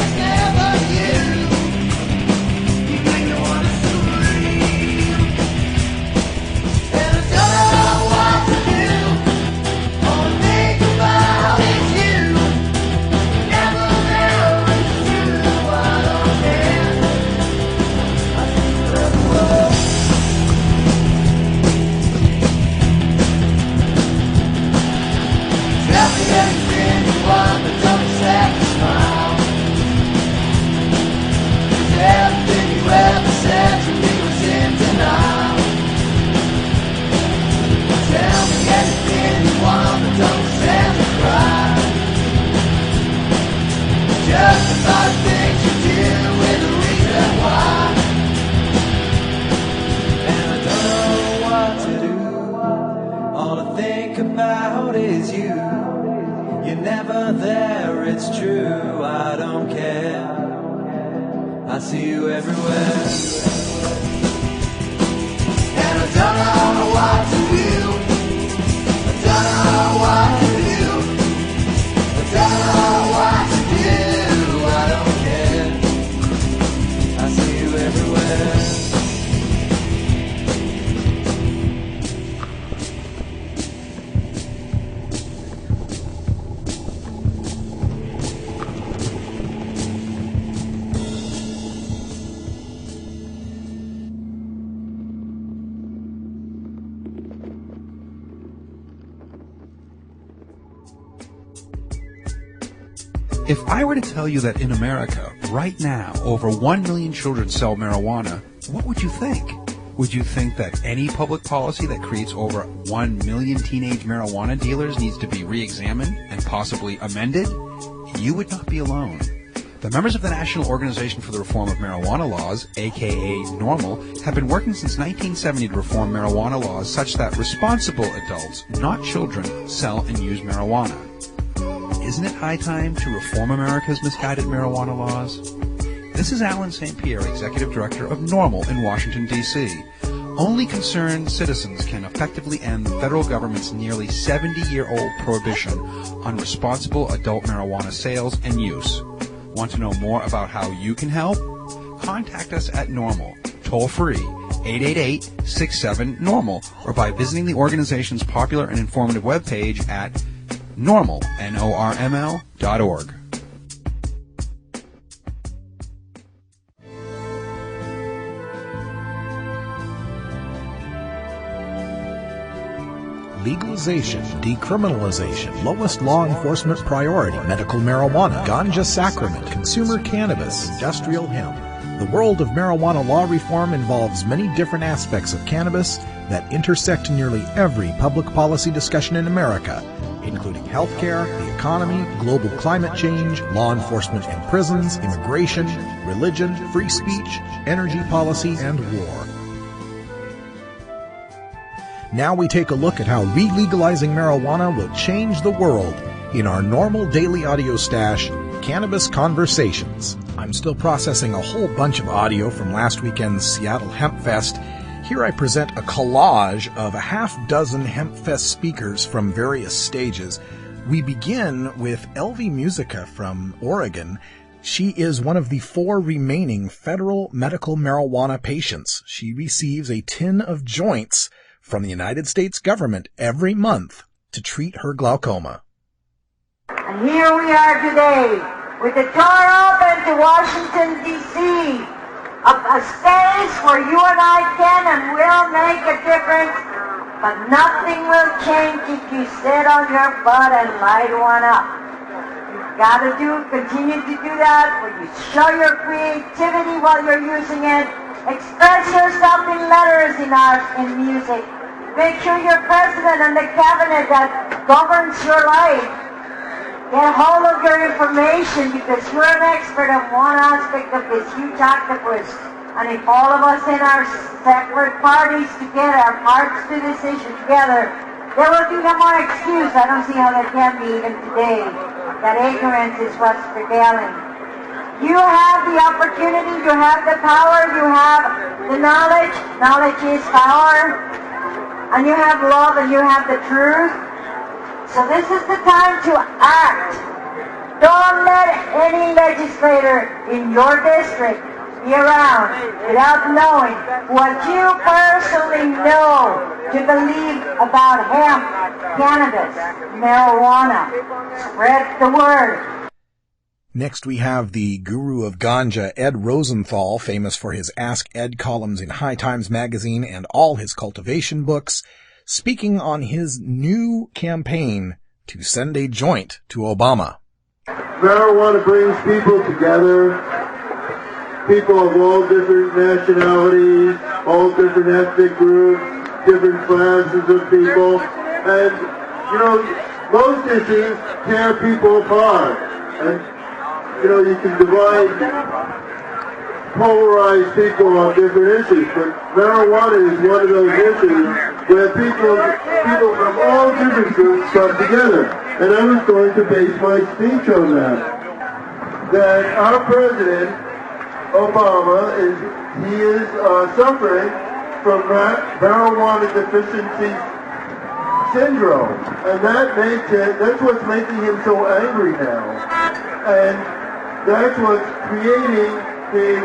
I see you everywhere. And I don't know what to do. I don't know what to do. I don't know what to do. I don't care. I see you everywhere. If I were to tell you that in America, right now, over 1 million children sell marijuana, what would you think? Would you think that any public policy that creates over 1 million teenage marijuana dealers needs to be re-examined and possibly amended? You would not be alone. The members of the National Organization for the Reform of Marijuana Laws, aka NORML, have been working since 1970 to reform marijuana laws such that responsible adults, not children, sell and use marijuana. Isn't it high time to reform America's misguided marijuana laws? This is Alan St. Pierre, Executive Director of NORML in Washington, D.C. Only concerned citizens can effectively end the federal government's nearly 70-year-old prohibition on responsible adult marijuana sales and use. Want to know more about how you can help? Contact us at NORML, toll-free, 888-67-NORML, or by visiting the organization's popular and informative webpage at NORML, NORML.org. Legalization, decriminalization, lowest law enforcement priority, medical marijuana, ganja sacrament, consumer cannabis, industrial hemp. The world of marijuana law reform involves many different aspects of cannabis that intersect nearly every public policy discussion in America. including healthcare, the economy, global climate change, law enforcement and prisons, immigration, religion, free speech, energy policy, and war. Now we take a look at how re-legalizing marijuana will change the world in our NORML daily audio stash, Cannabis Conversations. I'm still processing a whole bunch of audio from last weekend's Seattle Hemp Fest. Here I present a collage of a half-dozen Hemp Fest speakers from various stages. We begin with Elvie Musica from Oregon. She is one of the 4 remaining federal medical marijuana patients. She receives a tin of joints from the United States government every month to treat her glaucoma. And here we are today with the door open to Washington, D.C., a space where you and I can and will make a difference, but nothing will change if you sit on your butt and light one up. You've got to continue to do that, where you show your creativity while you're using it, express yourself in letters, in art, in music. Make sure your president and the cabinet that governs your life get hold of your information, because you're an expert on one aspect of this huge octopus. And if all of us in our separate parties together, our parts to this issue together, there will be no more excuse. I don't see how there can be even today. That ignorance is what's prevailing. You have the opportunity, you have the power, you have the knowledge. Knowledge is power. And you have love and you have the truth. So this is the time to act. Don't let any legislator in your district be around without knowing what you personally know to believe about hemp, cannabis, marijuana. Spread the word. Next we have the guru of ganja, Ed Rosenthal, famous for his Ask Ed columns in High Times magazine and all his cultivation books, speaking on his new campaign to send a joint to Obama. Marijuana brings people together, people of all different nationalities, all different ethnic groups, different classes of people, and, you know, most issues tear people apart. And you know, you can divide, polarize people on different issues, but marijuana is one of those issues where people from all different groups come together. And I was going to base my speech on that our president, Obama, is suffering from marijuana deficiency syndrome. And that's what's making him so angry now. And that's what's creating his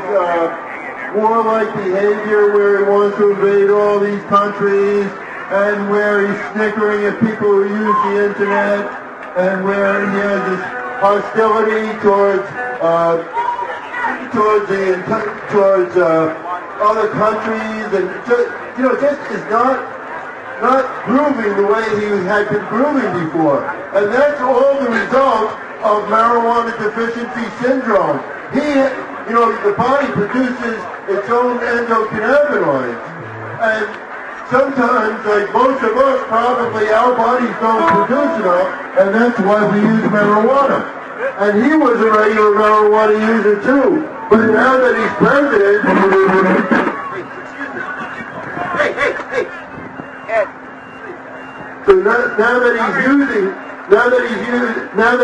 warlike behavior, where he wants to invade all these countries, and where he's snickering at people who use the internet, and where he has this hostility towards other countries, and just is not grooving the way he had been grooving before. And that's all the result of marijuana deficiency syndrome. The body produces its own endocannabinoids. And sometimes, like most of us, probably our bodies don't produce enough, and that's why we use marijuana. And he was a regular marijuana user too. But now that he's president, so now that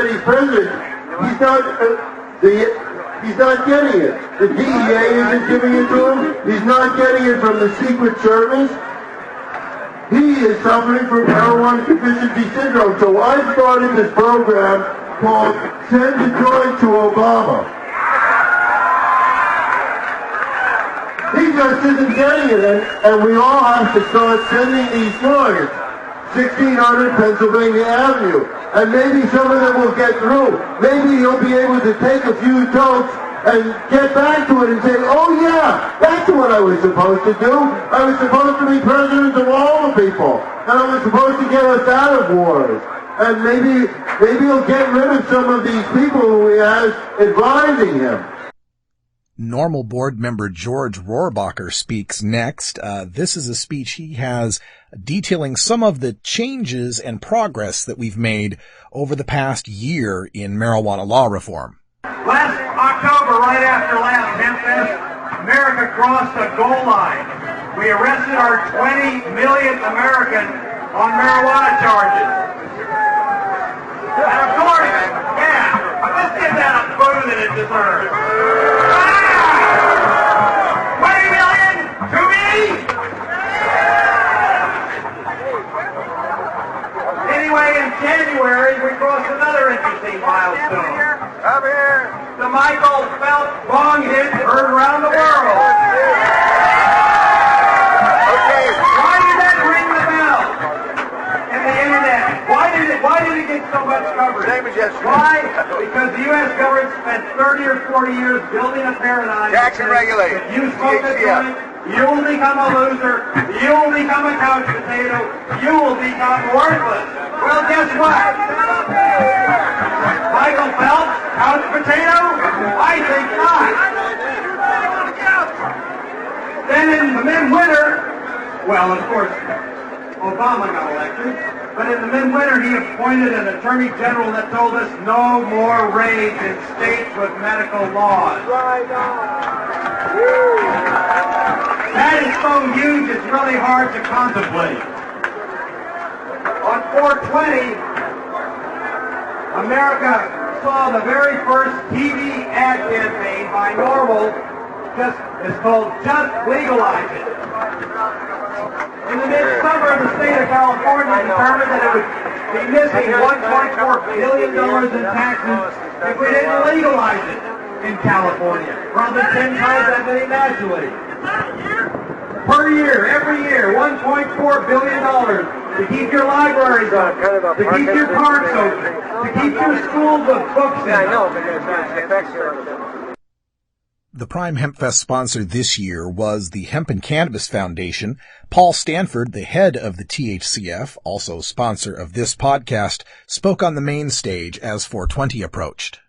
he's president, he's not getting it. The DEA isn't giving it to him. He's not getting it from the Secret Service. He is suffering from marijuana deficiency syndrome. So I started this program called Send a Joint to Obama. He just isn't getting it, and we all have to start sending these joints. 1600 Pennsylvania Avenue. And maybe some of them will get through. Maybe he'll be able to take a few totes and get back to it and say, oh yeah, that's what I was supposed to do. I was supposed to be president of all the people. And I was supposed to get us out of wars. And maybe he'll get rid of some of these people who he has advising him. NORML board member George Rohrbacher speaks next. This is a speech he has detailing some of the changes and progress that we've made over the past year in marijuana law reform. Last October, right after last Hempfest, America crossed a goal line. We arrested our 20 millionth American on marijuana charges. And of course, let's give that a boo that it deserves. 20 million to me! Anyway, in January, we crossed another interesting milestone. Come here. The Michael Phelps bong hit heard around the world. Okay. Why did that ring the bell? And the internet. Why did it get so much coverage? Why? Because the U.S. government spent 30 or 40 years building a paradigm. Tax and regulate. If you smoke a joint, you will become a loser. You will become a couch potato. You will become worthless. Well, guess what? Michael Phelps, couch potato? I think not. Then in the midwinter, well, of course, Obama got elected, but in the midwinter he appointed an attorney general that told us no more raids in states with medical laws. That is so huge it's really hard to contemplate. On 4/20, America saw the very first TV ad campaign by NORML. It's called Just Legalize It. In the midsummer, the state of California determined that it would be missing $1.4 billion in taxes if we didn't legalize it in California, probably 10 times that many nationally. Per year, every year, $1.4 billion to keep your libraries open, to keep your parks open, to keep your schools with books in. I know, because it affects your... The Prime Hempfest sponsor this year was the Hemp and Cannabis Foundation. Paul Stanford, the head of the THCF, also sponsor of this podcast, spoke on the main stage as 420 approached.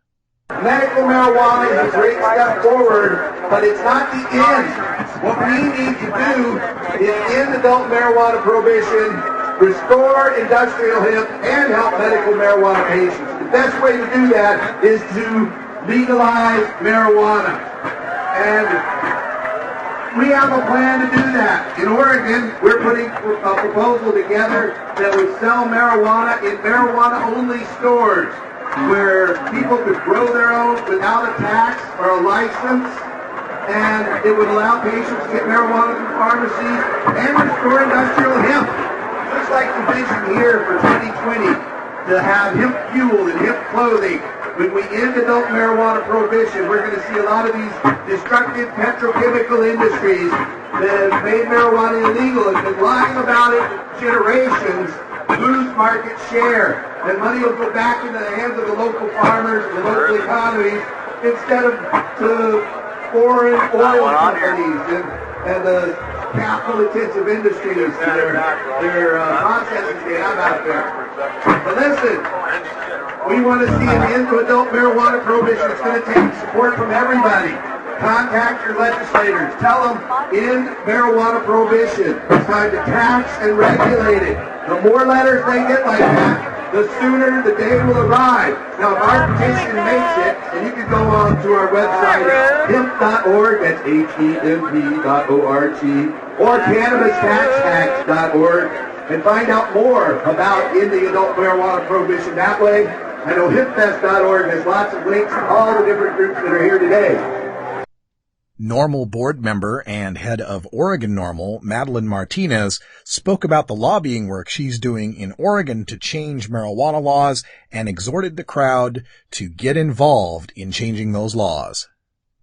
Medical marijuana is a great step forward, but it's not the end. What we need to do is end adult marijuana prohibition, restore industrial hemp, and help medical marijuana patients. The best way to do that is to legalize marijuana. And we have a plan to do that. In Oregon, we're putting a proposal together that would sell marijuana in marijuana-only stores where people could grow their own without a tax or a license, and it would allow patients to get marijuana from pharmacies and restore industrial hemp. Just like the vision here for 2020 to have hemp fuel and hemp clothing. When we end adult marijuana prohibition, we're going to see a lot of these destructive petrochemical industries that have made marijuana illegal and been lying about it for generations lose market share. And money will go back into the hands of the local farmers, the local economies, instead of to foreign oil companies and the capital-intensive industries their processes they have out there. But listen, we want to see an end to adult marijuana prohibition. It's going to take support from everybody. Contact your legislators. Tell them end marijuana prohibition. It's time to tax and regulate it. The more letters they get like that, the sooner the day will arrive. Now, if our petition makes it, and you can go on to our website, hemp.org, that's HEMP.org, or cannabistaxact.org, and find out more about ending adult marijuana prohibition that way. I know hempfest.org has lots of links to all the different groups that are here today. NORML board member and head of Oregon NORML, Madeline Martinez, spoke about the lobbying work she's doing in Oregon to change marijuana laws and exhorted the crowd to get involved in changing those laws.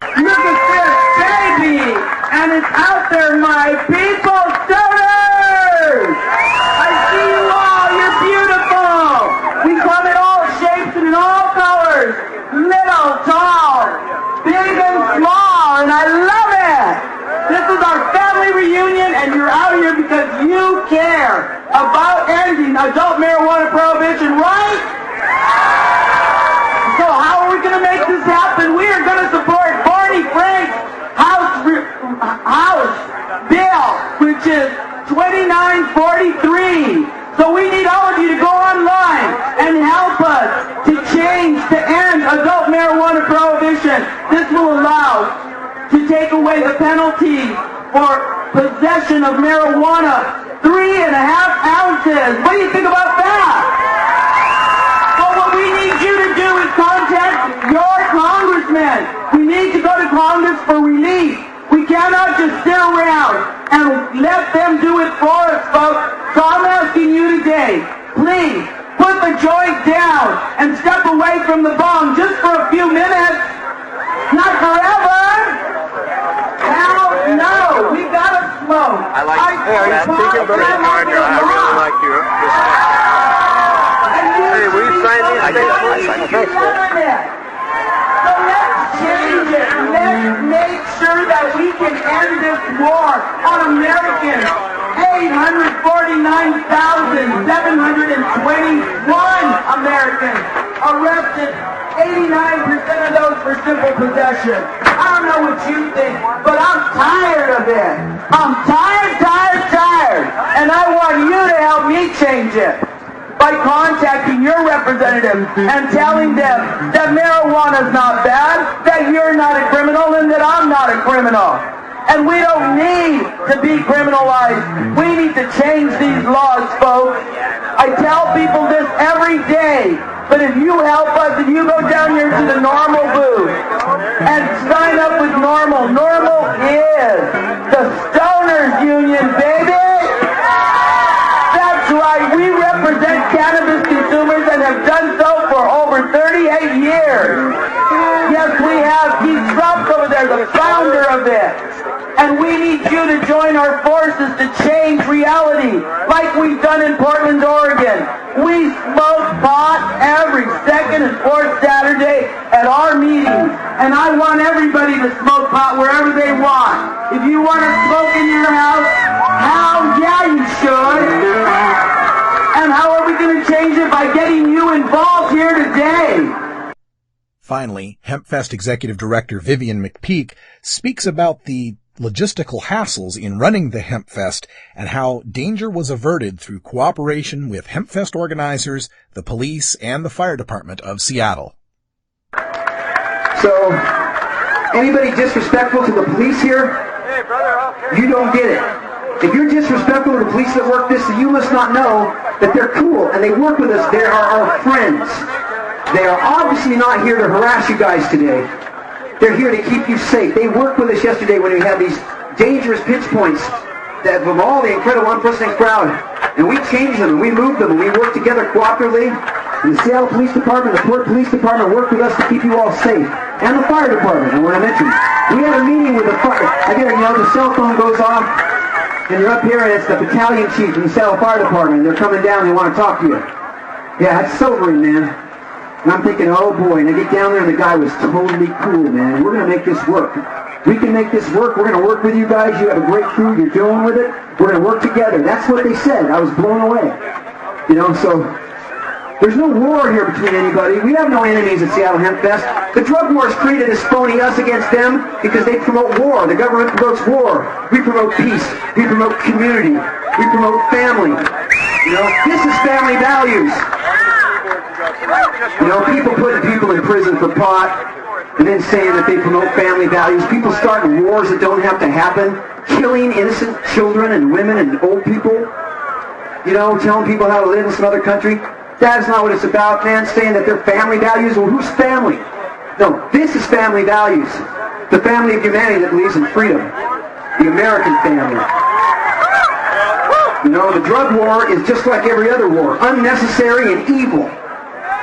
Look at this baby! And it's out there, my people, stoners! I see you all, you're beautiful! We come in all shapes and in all colors, little, tall, big and small, and I love it! This is our family reunion, and you're out here because you care about ending adult marijuana prohibition, right? So how are we going to make this happen? We are going to support Barney Frank to take away the penalty for possession of marijuana, 3.5 ounces. What do you think about that? Well, what we need you to do is contact your congressman. We need to go to Congress for relief. We cannot just sit around and let them do it for us, folks. So I'm asking you today, please, put the joint down and step away from the bong just for a few minutes. Not forever. Hell no. We gotta smoke. I like speaking from your character. I really like your Hey, will you sign these things? So let's change it. Let's make sure that we can end this war on Americans. 849,721 Americans arrested. 89% of those for simple possession. I don't know what you think, but I'm tired of it. I'm tired. And I want you to help me change it by contacting your representatives and telling them that marijuana is not bad, that you're not a criminal, and that I'm not a criminal. And we don't need to be criminalized. We need to change these laws, folks. I tell people this every day. But if you help us, if you go down here to the NORML booth and sign up with NORML, NORML is the Stoners Union, baby! That's right, we represent cannabis consumers and have done so for over 38 years. Yes, we have. Keith Trump's over there, the founder of it. And we need you to join our forces to change reality, like we've done in Portland, Oregon. We smoke pot every second and fourth Saturday at our meetings. And I want everybody to smoke pot wherever they want. If you want to smoke in your house, hell yeah, you should. And how are we going to change it? By getting you involved here today. Finally, HempFest Executive Director Vivian McPeak speaks about the logistical hassles in running the HempFest and how danger was averted through cooperation with HempFest organizers, the police, and the fire department of Seattle. So, anybody disrespectful to the police here, you don't get it. If you're disrespectful to the police that work this, you must not know that they're cool and they work with us. They are our friends. They are obviously not here to harass you guys today. They're here to keep you safe. They worked with us yesterday when we had these dangerous pinch points that from all the incredible unprecedented crowd. And we changed them and we moved them and we worked together cooperatively. And the Seattle Police Department, the Port Police Department worked with us to keep you all safe. And the fire department, and when I mentioned, we had a meeting with the fire. Again, the cell phone goes off and you're up here and it's the battalion chief from the Seattle Fire Department. And they're coming down and they want to talk to you. Yeah, it's sobering, man. And I'm thinking, oh boy, and I get down there and the guy was totally cool, man. We're going to make this work. We can make this work. We're going to work with you guys. You have a great crew. You're dealing with it. We're going to work together. That's what they said. I was blown away. You know, so there's no war here between anybody. We have no enemies at Seattle HempFest. The drug war is created as phony us against them because they promote war. The government promotes war. We promote peace. We promote community. We promote family. You know, this is family values. You know, people putting people in prison for pot and then saying that they promote family values. People starting wars that don't have to happen. Killing innocent children and women and old people. You know, telling people how to live in some other country. That's not what it's about, man. Saying that they're family values. Well, who's family? No, this is family values. The family of humanity that believes in freedom. The American family. You know, the drug war is just like every other war. Unnecessary and evil.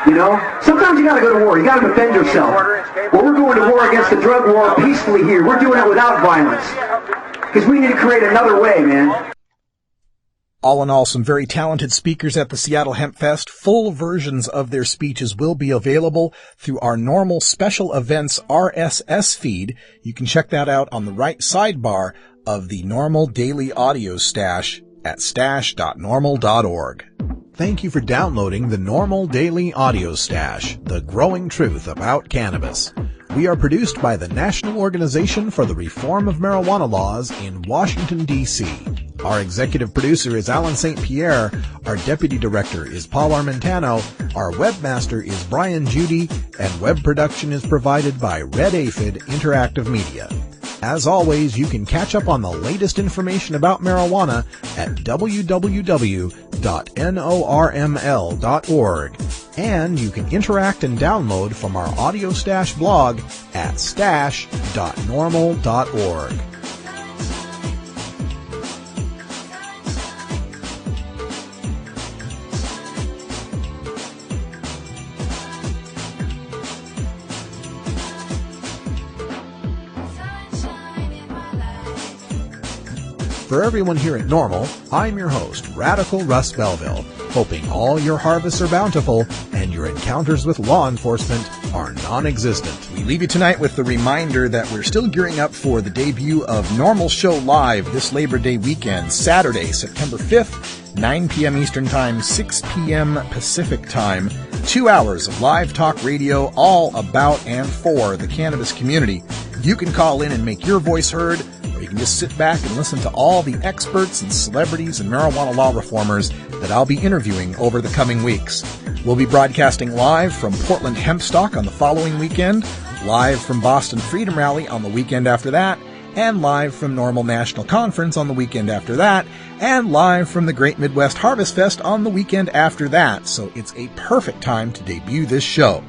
You know, sometimes you got to go to war. You got to defend yourself. Well, we're going to war against the drug war peacefully here. We're doing it without violence because we need to create another way, man. All in all, some very talented speakers at the Seattle HempFest. Full versions of their speeches will be available through our NORML Special Events RSS feed. You can check that out on the right sidebar of the NORML Daily Audio Stash at stash.norml.org. Thank you for downloading the NORML Daily Audio Stash, the growing truth about cannabis. We are produced by the National Organization for the Reform of Marijuana Laws in Washington, D.C. Our executive producer is Alan St. Pierre. Our deputy director is Paul Armentano. Our webmaster is Brian Judy. And web production is provided by Red Aphid Interactive Media. As always, you can catch up on the latest information about marijuana at www.norml.org. And you can interact and download from our Audio Stash blog at stash.normal.org. For everyone here at NORML, I'm your host, Radical Russ Belville, hoping all your harvests are bountiful and your encounters with law enforcement are non-existent. We leave you tonight with the reminder that we're still gearing up for the debut of NORML Show Live this Labor Day weekend, Saturday, September 5th, 9 p.m. Eastern Time, 6 p.m. Pacific Time. 2 hours of live talk radio all about and for the cannabis community. You can call in and make your voice heard, or you can just sit back and listen to all the experts and celebrities and marijuana law reformers that I'll be interviewing over the coming weeks. We'll be broadcasting live from Portland Hempstock on the following weekend, live from Boston Freedom Rally on the weekend after that, and live from NORML National Conference on the weekend after that, and live from the Great Midwest Harvest Fest on the weekend after that. So it's a perfect time to debut this show.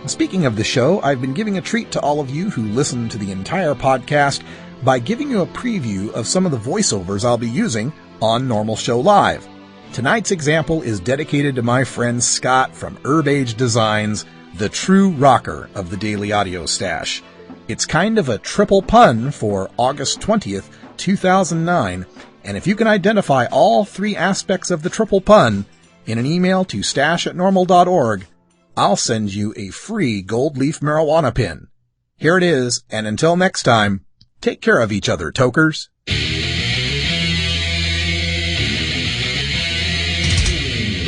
Speaking of the show, I've been giving a treat to all of you who listen to the entire podcast by giving you a preview of some of the voiceovers I'll be using on NORML Show Live. Tonight's example is dedicated to my friend Scott from Herb Age Designs, the true rocker of the Daily Audio Stash. It's kind of a triple pun for August 20th, 2009, and if you can identify all three aspects of the triple pun in an email to stash@normal.org, I'll send you a free gold leaf marijuana pin. Here it is, and until next time, take care of each other, tokers.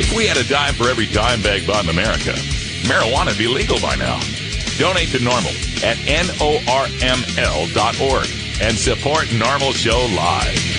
If we had a dime for every dime bag bought in America, marijuana would be legal by now. Donate to NORML at NORML.org and support NORML Show Live.